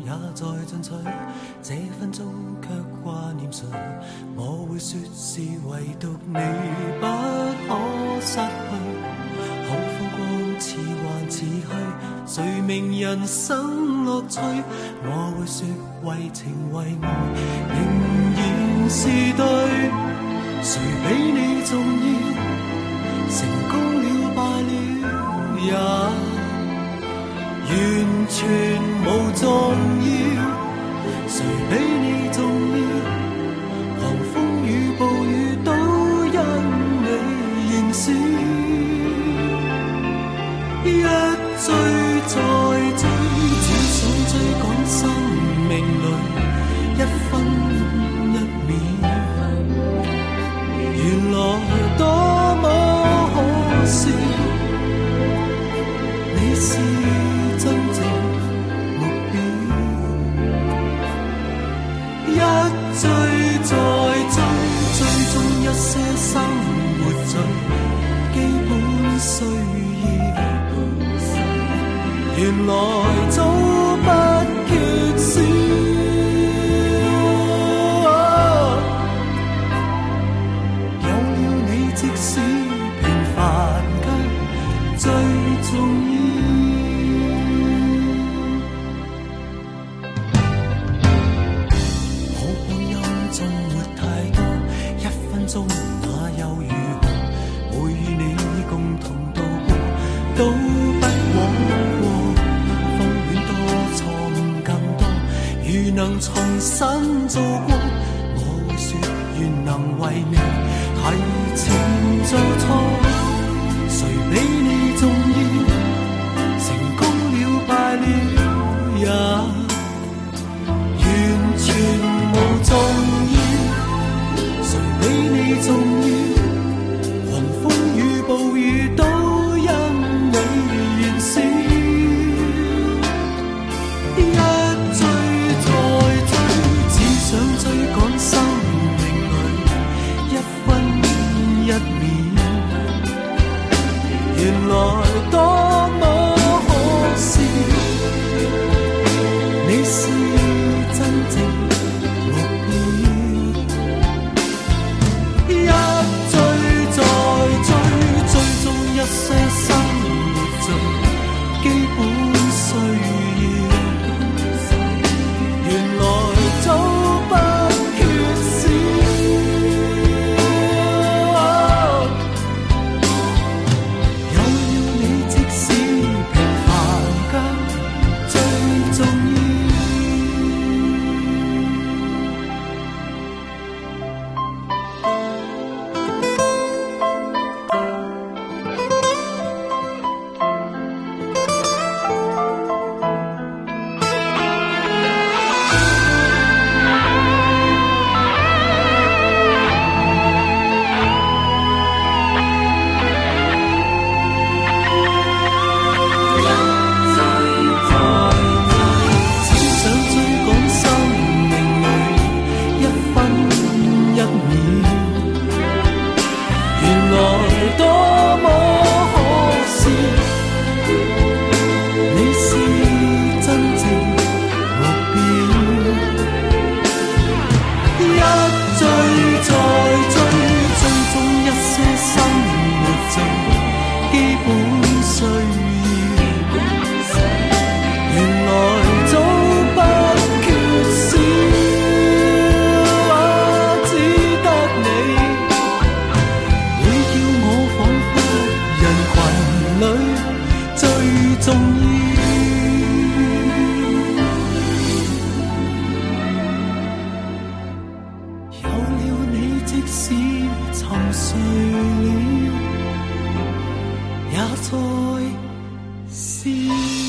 也在進取，這分鐘卻掛念誰？我會說是唯獨你不可失去。好風光似幻似虛，誰明人生樂趣？我會說為情為愛仍然是對。誰比你重要？成功了敗了也完全無重要。誰比你重要？狂風與暴雨都因你燃燒。一追再追，只想追趕生命裏一分一秒。原來多麼可笑，你是真正目標。一追再追，追蹤一些生活最基本需要。原來早不缺少。即使平凡卻最重要。好光陰縱沒太多，一分鐘那又如何？會與你共同度過，都不枉過。風險多，錯誤更多，如能重新做過，我會說願能為你提前做錯。誰比你重要？成功了敗了也完全無重要。誰比你重要？狂風與暴雨都因你燃燒。一追再追，只想追趕生命裏一分一秒。原來多麼可笑，你是真正目標。一追再追，追蹤一些生活最基本需要。原來早不缺少。也在笑。